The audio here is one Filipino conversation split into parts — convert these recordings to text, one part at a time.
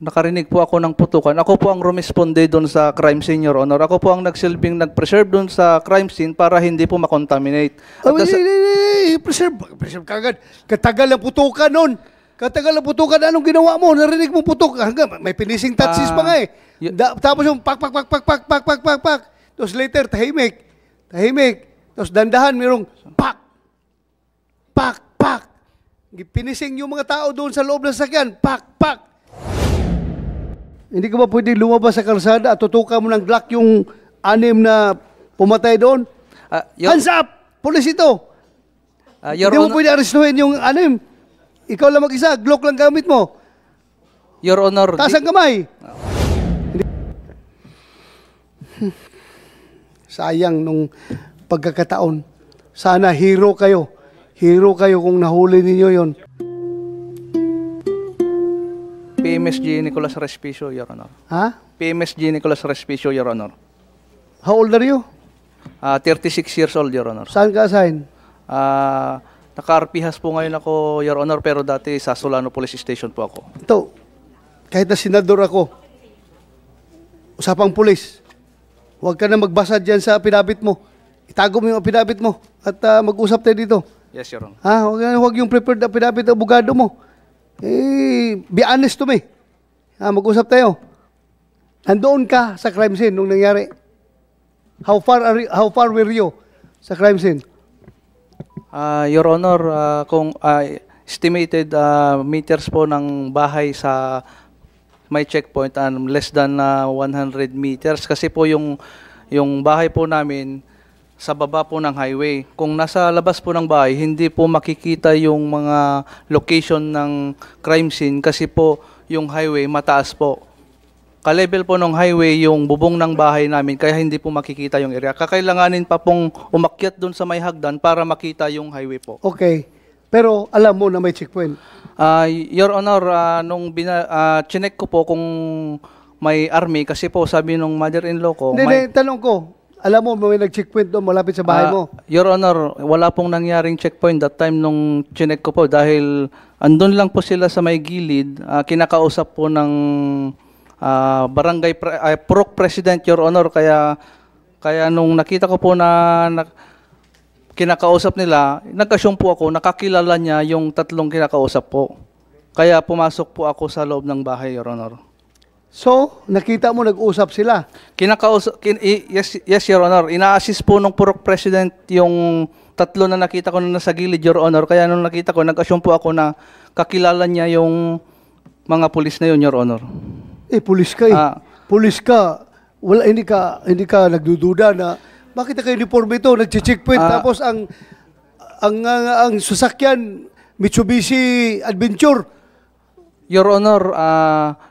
nakarinig po ako ng putukan. Ako po ang rumisponde doon sa crime scene, Your Honor. Ako po ang nagsilbing nag-preserve doon sa crime scene para hindi po makontaminate. Preserve kagad. Katagal ang putukan nun. Katagal ang putukan, anong ginawa mo? Narinig mo putok. Hanggang may finishing touches pa nga eh. Tapos yung pak. Tapos later, tahimik. Tapos dandahan, mayroong pak. Finishing yung mga tao doon sa loob ng sakyan. Pak. Hindi ka ba pwede lumabas sa kalsada at tutukan mo ng Glock yung 6 na pumatay doon? Hands up! Pulis ito! Hindi mo pwede arestuhin yung 6. Ikaw lang mag-isa, Glock lang gamit mo. Your Honor. Taas ang kamay. Sayang nung pagkakataon. Sana hero kayo. Hero kayo kung nahuli ninyo yon. PMSG Nicolas Respicio, Your Honor. Ha? PMSG Nicolas Respicio, Your Honor. How old are you? 36 years old, Your Honor. Saan ka assign? Naka-arpihas po ngayon ako, Your Honor, pero dati sa Solano Police Station po ako. Ito, kahit na senador ako, usapang pulis, huwag ka na magbasa dyan sa pinabit mo. Itago mo yung pinabit mo at mag-usap tayo dito. Yes, Your Honor. Huwag yung prepared na pinabit ng abogado mo. Be honest to me. Mag-usap tayo. Nandoon ka sa crime scene nung nangyari. How far were you sa crime scene? Your Honor, kung estimated meters po ng bahay sa may checkpoint, less than 100 meters. Kasi po yung bahay po namin sa baba po ng highway. Kung nasa labas po ng bahay, hindi po makikita yung mga location ng crime scene kasi po yung highway mataas po. Ka-level po ng highway yung bubong ng bahay namin kaya hindi po makikita yung area. Kakailanganin pa pong umakyat doon sa may hagdan para makita yung highway po. Okay. Pero alam mo na may checkpoint. Your Honor, nung chinek ko po kung may army kasi po sabi nung mother-in-law ko. Hindi, tanong ko. Alam mo, may nag-checkpoint doon malapit sa bahay mo. Your Honor, wala pong nangyaring checkpoint that time nung chinek ko po dahil andun lang po sila sa may gilid. Kinakausap po ng barangay Purok President, Your Honor. Kaya nung nakita ko po na kinakausap nila, nag-assume po ako, nakakilala niya yung tatlong kinakausap po. Kaya pumasok po ako sa loob ng bahay, Your Honor. So, nakita mo nag-usap sila? Yes, Your Honor. Ina-assist po ng Purok President yung tatlo na nakita ko na nasa gilid, Your Honor. Kaya nung nakita ko, nag-assume po ako na kakilala niya yung mga pulis na yun, Your Honor. Pulis ka pulis ka. Wala, hindi ka nagdududa na bakit naka-uniform ito, nag-checkpoint tapos ang sasakyan Mitsubishi Adventure. Your Honor,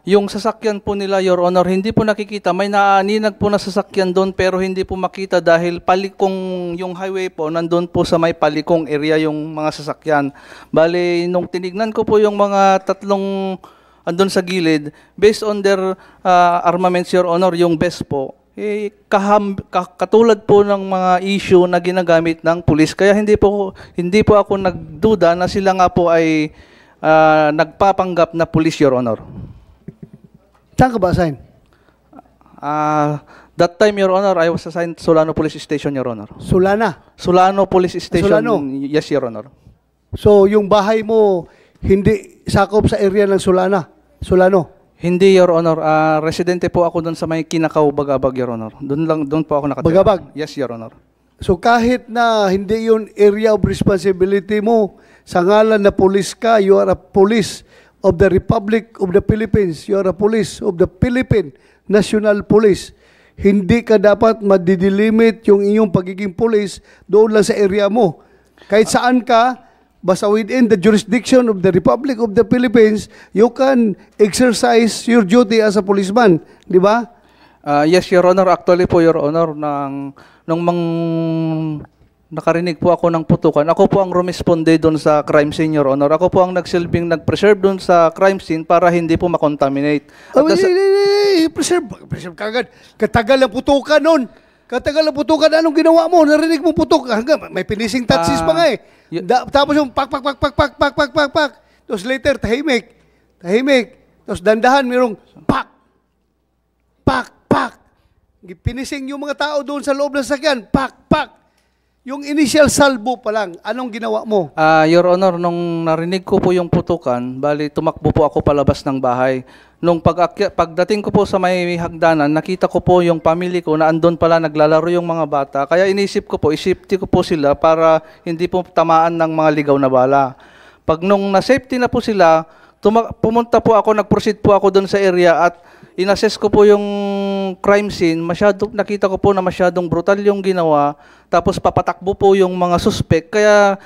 yung sasakyan po nila, Your Honor, hindi po nakikita. May naaninag po na sasakyan doon pero hindi po makita dahil palikong yung highway po, nandun po sa may palikong area yung mga sasakyan. Bale, nung tinignan ko po yung mga tatlong andun sa gilid, based on their armaments, Your Honor, yung best po, katulad po ng mga issue na ginagamit ng pulis. Kaya hindi po ako nagduda na sila nga po ay nagpapanggap na pulis, Your Honor. Saan ka ba assign? That time, Your Honor, I was assigned Solano Police Station, Your Honor. Solano Police Station. Solano? Yes, Your Honor. So, yung bahay mo, hindi sakop sa area ng Solano? Hindi, Your Honor. Residente po ako doon sa may Kinakaw, Bagabag, Your Honor. Doon po ako nakatira. Bagabag? Yes, Your Honor. So kahit na hindi yun area of responsibility mo, sa ngalan na police ka, you are a police of the Republic of the Philippines. You are a police of the Philippine National Police. Hindi ka dapat madidelimit yung inyong pagiging police doon lang sa area mo. Kahit saan ka, basta within the jurisdiction of the Republic of the Philippines, you can exercise your duty as a policeman. Di ba? Yes, Your Honor. Actually po, Your Honor, nung nakarinig po ako ng putukan, ako po ang rumisponde doon sa crime scene, Your Honor. Ako po ang nagsilbing nag-preserve doon sa crime scene para hindi po makontaminate. Preserve kagad. Katagal ang putukan nun. Anong ginawa mo? Narinig mo putok. Hanggang may finishing touches pa nga eh. Tapos yung pak. Tapos later, tahimik. Tapos dandahan, mayroong pak, pak, pak. Pinising yung mga tao doon sa loob ng sasakyan, pak, pak. Yung initial salvo pa lang, anong ginawa mo? Your Honor, nung narinig ko po yung putukan, bali tumakbo po ako palabas ng bahay. Nung pagdating ko po sa may hagdanan, nakita ko po yung family ko na andun pala naglalaro yung mga bata. Kaya inisip ko po, isipti ko po sila para hindi po tamaan ng mga ligaw na bala. Pag nung na-safety na po sila, pumunta po ako, nag-proceed po ako doon sa area at inassess ko po yung crime scene. Nakita ko po na masyadong brutal yung ginawa. Tapos papatakbo po yung mga suspect. Kaya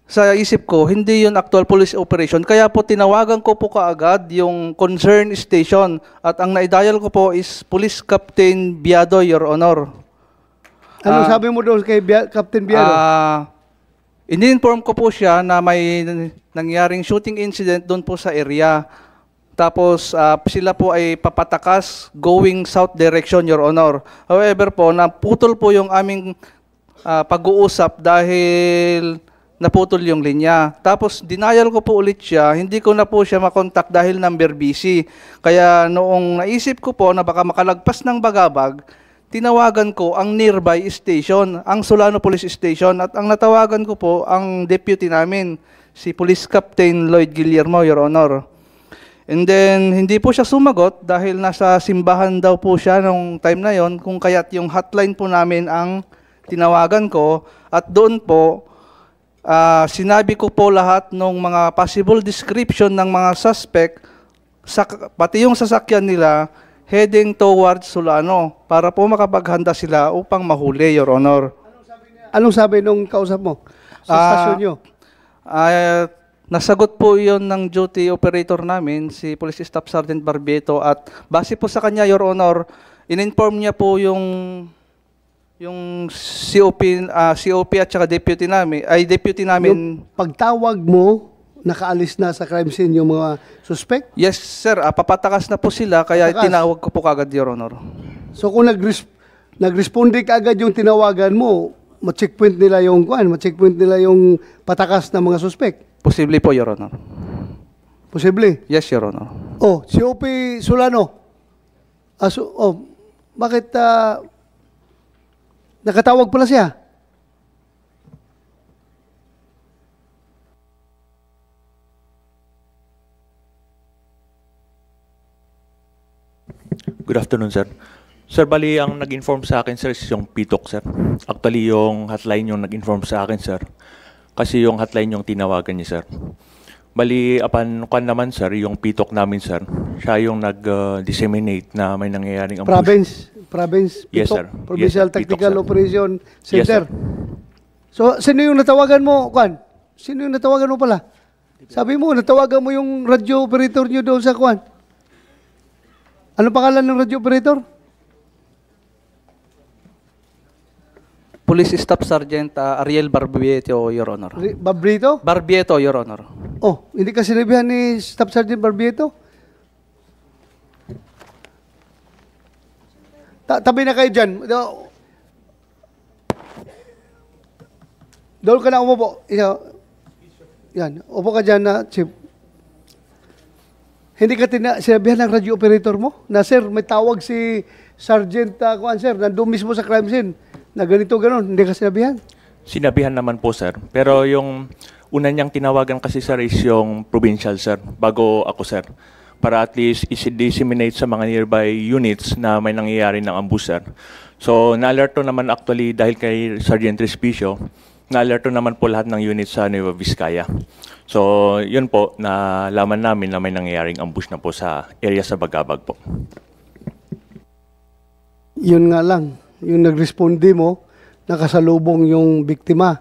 sa isip ko, hindi yun actual police operation. Kaya po tinawagan ko po kaagad yung concern station. At ang naidial ko po is Police Captain Biado, Your Honor. Anong sabi mo doon kay Captain Biado? Ini-inform ko po siya na may nangyaring shooting incident doon po sa area. Tapos sila po ay papatakas going south direction, Your Honor. However po, naputol po yung aming pag-uusap dahil naputol yung linya. Tapos denial ko po ulit siya, hindi ko na po siya makontak dahil number busy. Kaya noong naisip ko po na baka makalagpas ng Bagabag, tinawagan ko ang nearby station, ang Solano Police Station, at ang natawagan ko po ang deputy namin, si Police Captain Lloyd Guillermo, Your Honor. And then, hindi po siya sumagot dahil nasa simbahan daw po siya nung time na yon, kung kaya't yung hotline po namin ang tinawagan ko. At doon po, sinabi ko po lahat ng mga possible description ng mga suspect, pati yung sasakyan nila, heading towards Solano para po makapaghanda sila upang mahuli, Your Honor. Anong sabi nung kausap mo sa stasyon nyo? Nasagot po yon ng duty operator namin, si Police Staff Sergeant Barbieto, at base po sa kanya, Your Honor, in-inform niya po yung COP at saka deputy namin. Yung pagtawag mo, nakaalis na sa crime scene yung mga suspect? Yes, sir. Papatakas na po sila, kaya Patakas. tinawag ko po kagad, Your Honor. So kung nag-responde ka agad yung tinawagan mo, ma-checkpoint nila yung patakas ng mga suspect? Posible po, Your Honor. Posible? Yes, Your Honor. Oh, COP Solano. Bakit nakatawag pala siya? Good afternoon, sir. Sir, bali ang nag-inform sa akin, sir, is yung PITOC, sir. Actually, yung hotline yung nag-inform sa akin, sir. Kasi yung hotline yung tinawagan niya, sir. Bali, kan naman, sir, yung PITOC namin, sir, siya yung nag-disseminate na may nangyayaring ambush. Province, Yes, PITOC, sir. Provincial Yes, sir. Tactical PITOC, sir. Operation Yes, Center. sir. So, sino yung natawagan mo, Kwan? Sino yung natawagan mo pala? Sabi mo, natawagan mo yung radio operator nyo doon sa Kwan. Ano pangalan ng radio operator? Police Staff Sergeant Ariel Barbieto, Your Honor. Barbrito? Barbieto, Your Honor. Oh, hindi ka sinabihan ni Staff Sergeant Barbieto? Tabi na kayo dyan. Doon ka na umupo. Yan, upo ka dyan na, Chief. Hindi ka sinabihan ng radio operator mo na, sir, may tawag si Sergeant Kuan, sir, nandun mismo sa crime scene na ganito, ganon. Hindi ka sinabihan? Sinabihan naman po, sir. Pero yung una niyang tinawagan kasi, sir, is yung provincial, sir, bago ako, sir. Para at least i-disseminate sa mga nearby units na may nangyayari ng ambush, sir. So, na-alerto naman actually dahil kay Sergeant Respicio, na-alerto naman po lahat ng units sa Nueva Vizcaya. So, yun po, nalaman namin na may nangyayaring ambush na po sa area sa Bagabag po. Yun nga lang, yung nag-responde mo, nakasalubong yung biktima,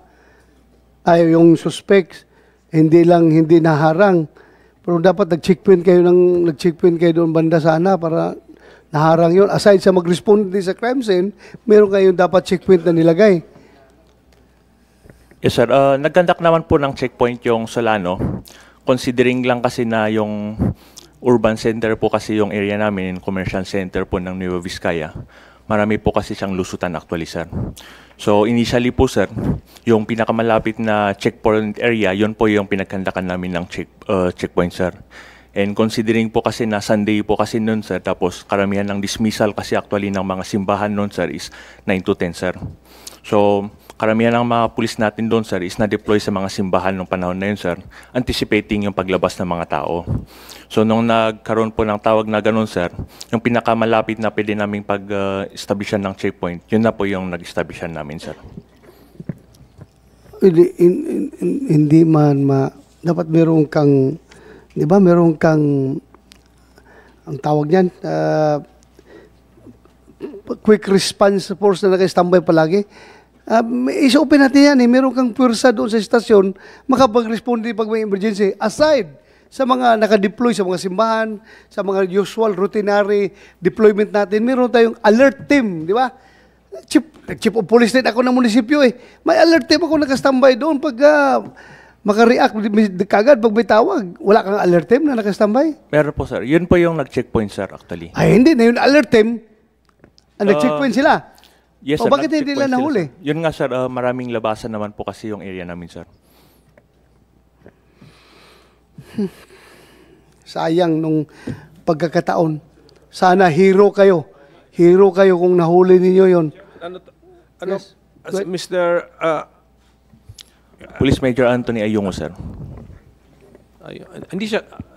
ay yung suspects, hindi naharang. Pero dapat nag-checkpoint kayo doon banda sana para naharang yun. Aside sa mag-respond sa crime scene, meron kayong dapat checkpoint na nilagay. Yes, sir. Nag-conduct naman po ng checkpoint yung Solano. Considering lang kasi na yung urban center po kasi yung area namin, commercial center po ng Nueva Vizcaya. Marami po kasi siyang lusutan actually, sir. So initially po, sir, yung pinakamalapit na checkpoint area, yun po yung pinagkandakan namin ng checkpoint, sir. And considering po kasi na Sunday po kasi noon, sir, tapos karamihan ng dismissal kasi actually ng mga simbahan noon, sir, is 9 to 10, sir. So, karamihan ng mga pulis natin doon, sir, is na-deploy sa mga simbahan ng panahon na yun, sir, anticipating yung paglabas ng mga tao. So, nung nagkaroon po ng tawag na ganun, sir, yung pinakamalapit na pwede naming pag-establishan ng checkpoint, yun na po yung nag-establishan namin, sir. Hindi man dapat meron kang, di ba, meron kang, ang tawag niyan, quick response force na naka-standby palagi. Is-open natin yan eh. Meron kang pwersa doon sa estasyon, makapag-responde pag may emergency. Aside sa mga nakadeploy sa mga simbahan, sa mga usual, routinary deployment natin, meron tayong alert team, di ba? Chief of police din ako ng munisipyo eh. May alert team ako naka-standby doon pag makareact kagad pag may tawag. Wala kang alert team na naka-standby? Meron po, sir. Yun po yung nag-checkpoint, sir, actually. Ay, hindi na yun alert team. Nag-checkpoint sila. Yes, O sir. bakit hindi nila nag-checkpoint sila, nahuli? sir. Yun nga, sir, maraming labasan naman po kasi yung area namin, sir. Sayang nung pagkakataon. Sana hero kayo. Hero kayo kung nahuli ninyo yon. Yes. Mr. Police Major Anthony Ayungo, sir.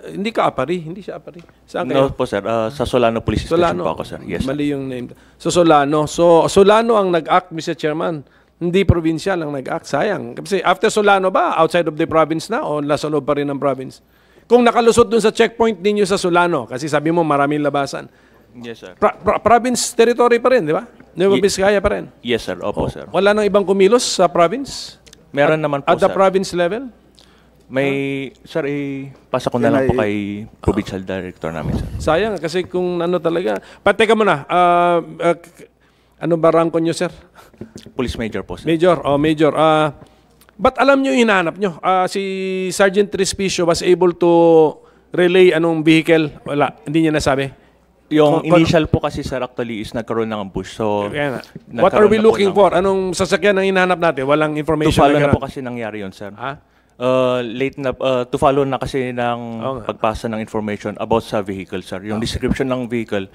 Hindi ka apari, hindi siya apari. Saan No kayo? po, sir. Sa Solano Police Station po ako, sir. Yes, sir. Mali yung name. So Solano. So Solano ang nag-act, Mr. Chairman. Hindi provincial ang nag-act. Sayang. Kasi after Solano ba, outside of the province na o nasa loob pa rin ng province? Kung nakalusot dun sa checkpoint ninyo sa Solano, kasi sabi mo maraming labasan, Yes, sir. province territory pa rin, di ba? Nueva Vizcaya pa rin. Yes, sir. Opo, sir. Wala nang ibang kumilos sa province? Meron naman po, At the sir. province level? May, sir, pasa ko na lang po kay Provincial Director namin, sir. Sayang, kasi kung ano talaga. Teka muna, ano ba rank nyo, sir? Police Major po, sir. Major, Major. Ba't alam nyo yung hinahanap nyo? Si Sergeant Respicio was able to relay anong vehicle? Wala, hindi niya nasabi. Yung initial po kasi, sir, actually is nagkaroon ng ambush. So, Kaya na. What are we nagkaroon na po looking ng- for? Anong sasakyan ang hinahanap natin? Walang To information follow na ganun. po kasi nangyari yun, sir. Ha? Late na, to follow na kasi ng Oo nga. pagpasa ng information about sa vehicle, sir. Yung description ng vehicle,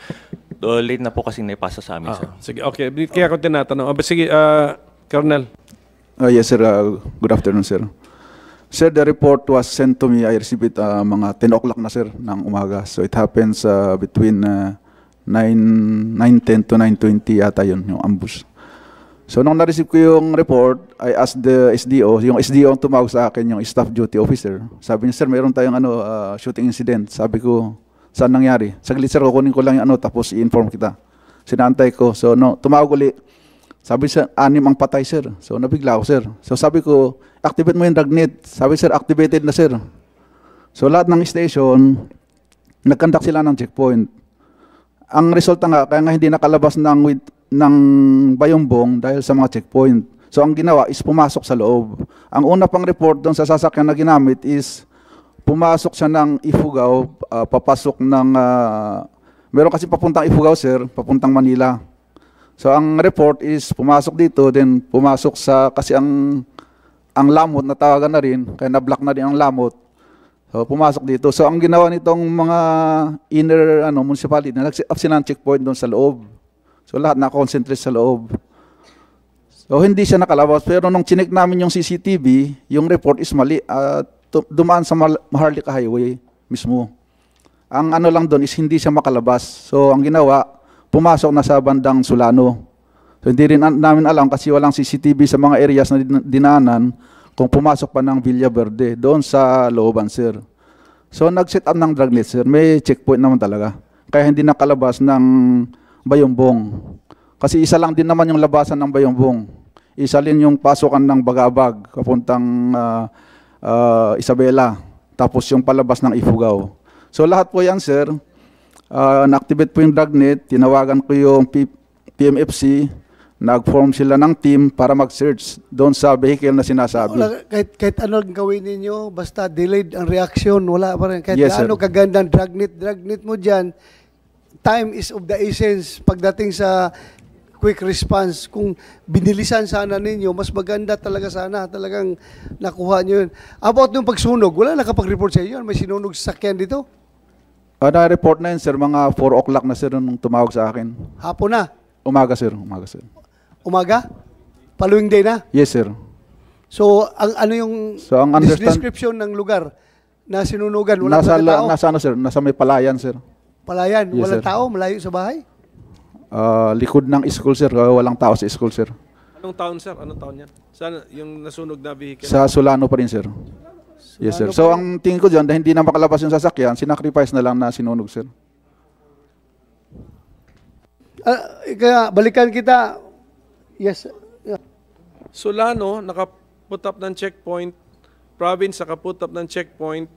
late na po kasi naipasa sa amin, sir. Sige, okay. Kaya ako tinatanong. Sige, Colonel. Yes, sir. Good afternoon, sir. Sir, the report was sent to me. I received it mga 10 o'clock na, sir, ng umaga. So it happens between 9:10 to 9:20 yata yun, yung ambush. So nung na-receive ko yung report, I asked the SDO, yung SDO ang tumawag sa akin, yung staff duty officer. Sabi niya, sir, mayroon tayong shooting incident. Sabi ko, saan nangyari? Saglit, sir, kukunin ko lang yung tapos i-inform kita. Sinantay ko. So tumawag ulit. Sabi siya, 6 ang patay, sir. So nabigla ako, sir. So sabi ko, activate mo yung dragnet. Sabi, sir, activated na, sir. So lahat ng station, nag-conduct sila ng checkpoint. Ang resulta nga, kaya nga hindi nakalabas ng Bayombong dahil sa mga checkpoint. So ang ginawa is pumasok sa loob. Ang una pang report doon sa sasakyan na ginamit is pumasok siya ng Ifugao, papasok ng, meron kasi papuntang Ifugao, sir, papuntang Manila. So ang report is pumasok dito, then pumasok sa, kasi ang lamot natawagan na rin, kaya na-block na rin ang lamot. So pumasok dito. So ang ginawa nitong mga inner municipality, nag-set up sila ng checkpoint doon sa loob. So lahat na-concentrate sa loob. So hindi siya nakalabas, pero nung chinek namin yung CCTV, yung report is mali. Dumaan sa Maharlika Highway mismo. Ang lang doon is hindi siya makalabas. So ang ginawa, pumasok na sa bandang Solano. So hindi rin namin alam kasi walang CCTV sa mga areas na dinaanan kung pumasok pa ng Villaverde doon sa looban, sir. So nag-set up ng dragnet, sir. May checkpoint naman talaga. Kaya hindi nakalabas ng Bayombong. Kasi isa lang din naman yung labasan ng Bayombong. Isa din yung pasukan ng Bagabag, papuntang Isabela. Tapos yung palabas ng Ifugao. So lahat po yan, sir. Na-activate po yung dragnet. Tinawagan ko yung PMFC. Nag-form sila ng team para mag-search doon sa vehicle na sinasabi. Wala, kahit ano ang gawin ninyo, basta delayed ang reaction, wala pa rin. Kahit Yes, gaano sir. kagandang dragnet mo dyan, time is of the essence pagdating sa quick response. Kung binilisan sana ninyo, mas maganda talaga sana. Talagang nakuha nyo yun. About yung pagsunog, wala nakapag-report sa inyo. May sinunog sa sakyan dito? Na-report na yun, sir, mga 4 o'clock na, sir, nung tumawag sa akin. Hapon na? Umaga, sir. Umaga, sir. Umaga? Following day na? Yes, sir. So, ano yung So, ang description ng lugar na sinunugan? Wala nasa, tao? nasa, ano, sir? Nasa may palayan, sir. Palayan? Yes, Walang sir. tao? Malayo sa bahay? Likod ng school, sir. Walang tao sa school, sir. Anong taon, sir? Anong taon yan? Saan yung nasunog na vehicle? Sa Solano pa rin, sir. Yes, sir. So, ang tingin ko dyan, dahil hindi na makalabas yung sasakyan, sinacrifice na lang na sinunog, sir. Kaya, balikan kita. Yes. Solano, naka-put up ng checkpoint. Province, naka-put up ng checkpoint.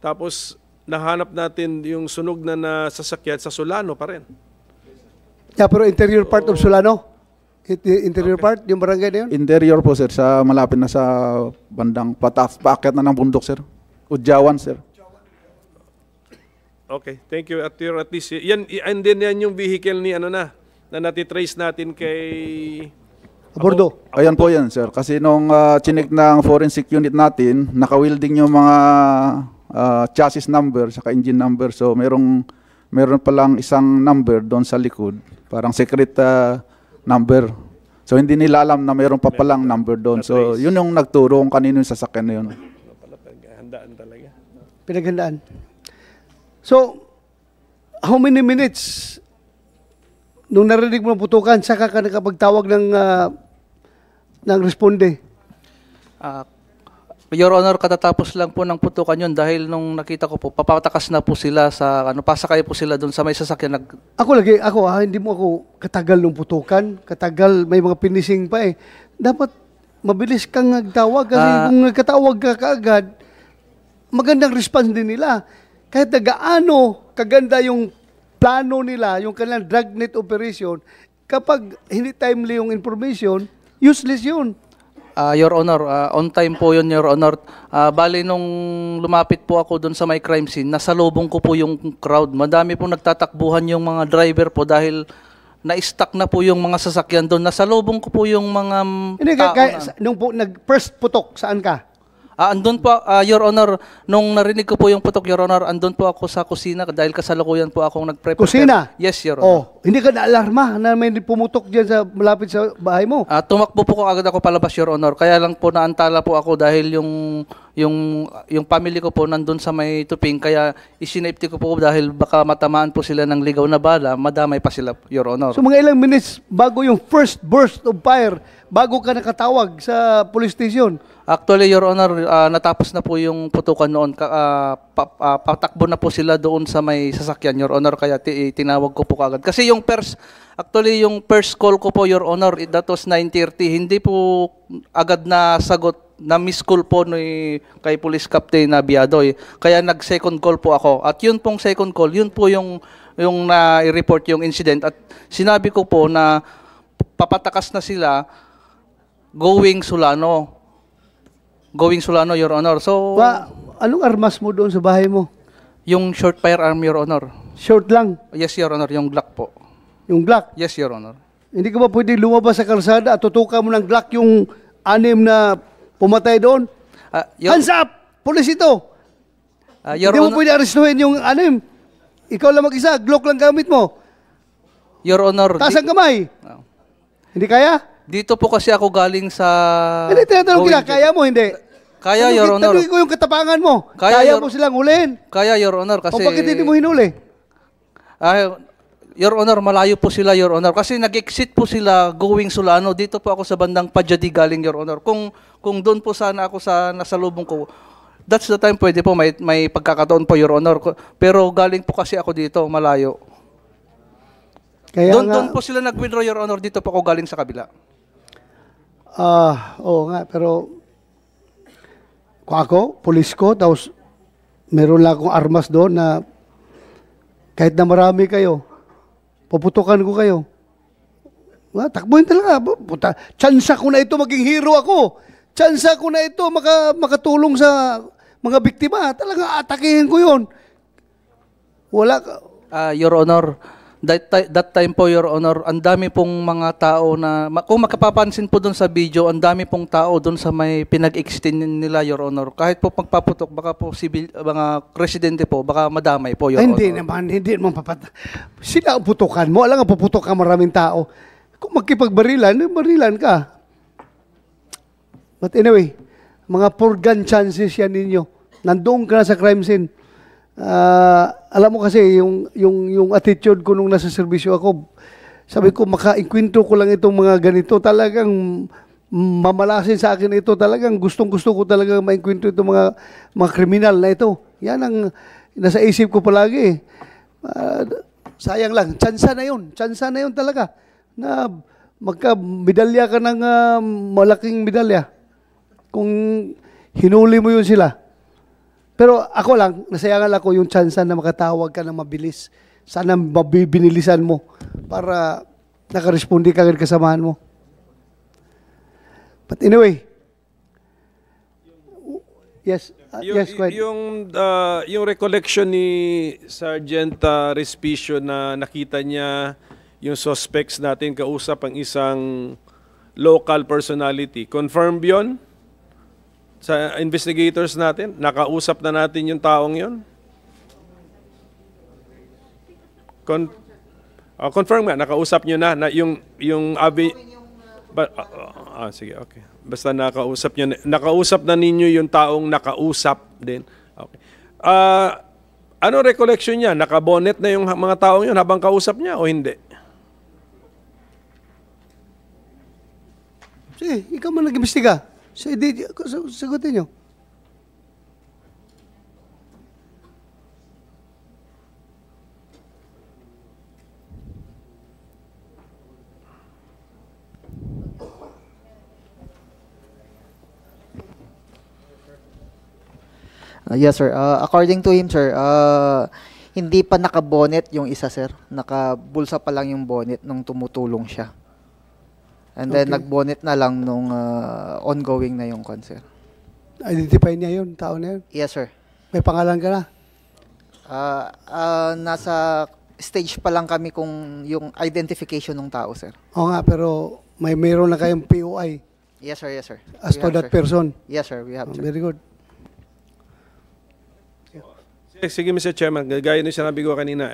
Tapos, nahanap natin yung sunog na sasakyan sa Solano pa rin. Yeah, pero interior part of Solano? Interior part, yung barangay na yun? Interior po, sir. Sa malapit na sa bandang paakyat na ng bundok, sir. Udyawan, sir. Okay, thank you. At least, yan, and then yan yung vehicle ni na natitrace natin kay... Abordo. Ayan po yan, sir. Kasi nung chinik ng forensic unit natin, naka-wielding yung mga chassis number, saka engine number. So, meron palang isang number doon sa likod. Parang secret number. So, hindi nila alam na meron pa palang number doon. So, yun yung nagturo kung kanino yung sasakyan na yun. Handaan talaga. Pinaghandaan. So, how many minutes nung narinig mo ng putukan, saka ka nakapagtawag ng responde? Your Honor, katatapos lang po ng putukan yun dahil nung nakita ko po, papatakas na po sila sa, pasakay po sila doon sa may sasakyan. Hindi mo ako katagal nung putukan, katagal, may mga finishing pa eh. Dapat mabilis kang nagtawag kasi kung nagkatawag ka kaagad, magandang response din nila. Kahit gaano kaganda yung plano nila, yung kanilang dragnet operation, kapag hindi timely yung information, useless yun. Your Honor, on time po yun, Your Honor. Bali, nung lumapit po ako doon sa may crime scene, nasalubong ko po yung crowd. Madami po nagtatakbuhan yung mga driver po dahil na-stuck na po yung mga sasakyan doon. Nasalubong ko po yung mga tao Nung nag-first putok, saan ka? Andun po, Your Honor, nung narinig ko po yung putok, Your Honor, andun po ako sa kusina dahil kasalukuyan po akong nag-prepare. Kusina? Yes, Your Honor. Hindi ka na-alarma na may pumutok dyan sa malapit sa bahay mo? Tumakbo po agad ako palabas, Your Honor. Kaya lang po naantala po ako dahil yung family ko po nandun sa may tuping. Kaya isinafety ko po dahil baka matamaan po sila ng ligaw na bala, madamay pa sila, Your Honor. So mga ilang minutes bago yung first burst of fire, bago ka nakatawag sa police station? Actually, Your Honor, natapos na po yung putukan noon. Patakbo na po sila doon sa may sasakyan, Your Honor. Kaya tinawag ko po agad. Kasi yung first call ko po, Your Honor, that was 9:30. Hindi po agad na sagot, na miss call po kay Police Captain na Biadoy. Kaya nag-second call po ako. At yun pong second call, yun po yung na-report yung incident. At sinabi ko po na papatakas na sila going Solano. Going Solano, Your Honor. So, anong armas mo doon sa bahay mo? yung short firearm, Your Honor. Short lang? Yes, Your Honor. Yung Glock po. Yung Glock? Yes, Your Honor. Hindi ka ba pwede lumabas sa kalsada at tutukan mo ng Glock yung 6 na pumatay doon? Hands up! Pulis ito! Your Hindi mo Honor, pwede arestuhin yung 6. Ikaw lang mag-isa, Glock lang gamit mo. Your Honor, Taas ang kamay. Hindi kaya? dito po kasi ako galing sa... Hindi, tinatanong kita, kaya mo, hindi? Kaya, Your Honor. Tanungin ko yung katapangan mo. Kaya, Kaya mo silang hulihin. Kaya, Your Honor, kasi... O bakit hindi mo hinuli? Your Honor, malayo po sila, Your Honor. Kasi nag-exit po sila going Solano. Dito po ako sa bandang Pajadi galing, Your Honor. Kung doon po sana ako sa nasalubong ko, that's the time pwede po, may pagkakataon po, Your Honor. Pero galing po kasi ako dito, malayo. Kaya Doon po sila nag-withdraw, Your Honor. Dito po ako galing sa kabila. Oo nga, pero kung ako, pulis ko, tapos meron lang akong armas doon na kahit na marami kayo, puputukan ko kayo. Takbuhin talaga. Tsansa ko na ito, maging hero ako. Tsansa ko na ito, makatulong sa mga biktima. Talaga, atakihin ko yun. Wala ka. Your Honor, that time po, Your Honor, ang dami pong mga tao na, kung makapapansin po doon sa video, ang dami pong tao doon sa may pinag-extend nila, Your Honor. Kahit po pagpaputok, baka po mga residente po, baka madamay po, Your Hindi Honor. naman, hindi naman Sila ang putukan mo. Alam nga, puputok ka maraming tao. Kung magkipagbarilan, barilan ka. But anyway, mga purgan chances yan ninyo. Nandoon ka na sa crime scene. Alam mo kasi, yung attitude ko nung nasa serbisyo ako, sabi ko, maka-inkwento ko lang itong mga ganito. Talagang mamalasin sa akin ito. Talagang gustong-gusto ko talaga ma-inkwento itong mga kriminal na ito. Yan ang nasa isip ko palagi. Sayang lang. Tsansa na yun. Tsansa na yun talaga. Na magka-medalya ka ng malaking medalya. Kung hinuli mo yun sila. Pero ako lang, nasayangan ako yung tsansa na makatawag ka ng mabilis. Sana binilisan mo para nakarespondi ka agad kasamahan mo. But anyway, yes, yes, go ahead. Yung recollection ni Sergeant Respicio na nakita niya yung suspects natin kausap ang isang local personality. Confirmed yun? Sa investigators natin, nakausap na natin yung taong yon. Confirm nga, nakausap nyo na yung sige, okay. Basta nakausap na ninyo yung taong nakausap din. Okay. Ano recollection niya? Nakabonet na yung mga taong yun habang kausap niya o hindi? Sige, ikaw man nag-imbestiga. Sagutin nyo. Yes, sir. According to him, sir, hindi pa nakabonet yung isa, sir. Nakabulsa pa lang yung bonnet nung tumutulong siya. And then, Okay. nagbonet na lang nung ongoing na yung concert. Identify niya yun, tao na yun. Yes, sir. May pangalan ka na. Nasa stage pa lang kami kung yung identification ng tao, sir. Oo nga, pero mayroon na kayong POI Yes, sir. Yes, sir. as We to have, that sir. person. Yes, sir. We have, sir. Very good. Sige, Mr. Chairman, gaya nung sinabi ko kanina,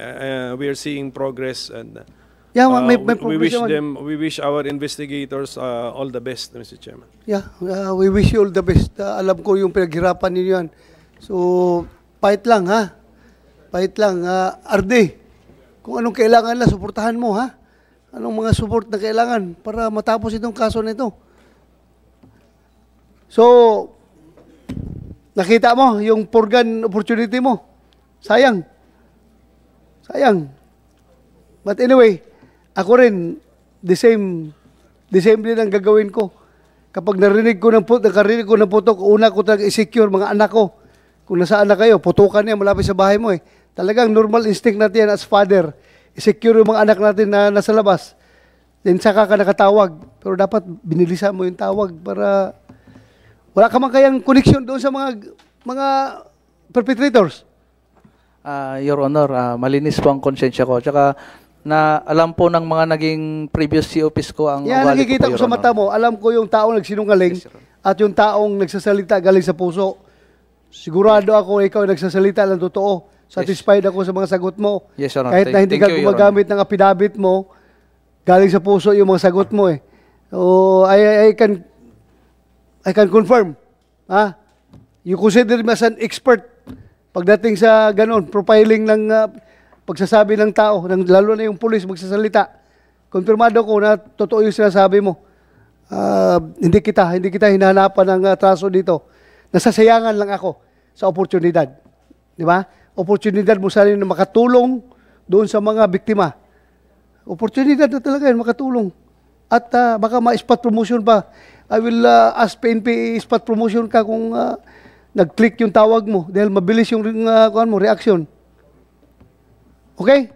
we are seeing progress and Yeah, may we wish progression. we wish our investigators all the best, Mr. Chairman. Yeah, we wish you all the best. Alam ko yung pinaghirapan ninyo yan. So, fight lang, ha? Fight lang. Arde, kung anong kailangan lang, suportahan mo, ha? Anong mga support na kailangan para matapos itong kaso na ito. So, nakita mo yung purgan opportunity mo. Sayang. Sayang. But anyway, ako rin, the same din ang gagawin ko. Kapag nakarinig ko ng putok, una ko talaga i-secure mga anak ko. Kung nasaan na kayo, putukan niya malapit sa bahay mo eh. Talagang normal instinct natin as father, i-secure yung mga anak natin na nasa labas. Then saka ka nakatawag. Pero dapat binilisan mo yung tawag para wala ka man kayang connection doon sa mga perpetrators. Your Honor, malinis po ang konsensya ko. Tsaka na alam po ng mga naging previous COPs ko ang Yan, ugali nakikita po, ko Your sa mata Honor. mo. Alam ko yung taong nagsinungaling at yung taong nagsasalita galing sa puso. Sigurado ako ikaw ay nagsasalita ng totoo. Satisfied ako sa mga sagot mo. Yes, Your Honor. Kahit na hindi Thank ka you, Your gumagamit ng affidavit mo, galing sa puso yung mga sagot mo eh. So, I can confirm. Ha? You consider me as an expert pagdating sa ganon, profiling ng pagsasabi ng tao, lalo na yung pulis magsasalita. Konfirmado ko na totoo yung sinasabi mo. Hindi kita hinahanapan ng traso dito. Nasasayangan lang ako sa oportunidad. Di ba? Oportunidad mo sana na makatulong doon sa mga biktima. Oportunidad na talaga yun, makatulong. At baka ma-spot promotion pa. I will ask PNP spot promotion ka kung nag-click yung tawag mo dahil mabilis yung reaction. Okay?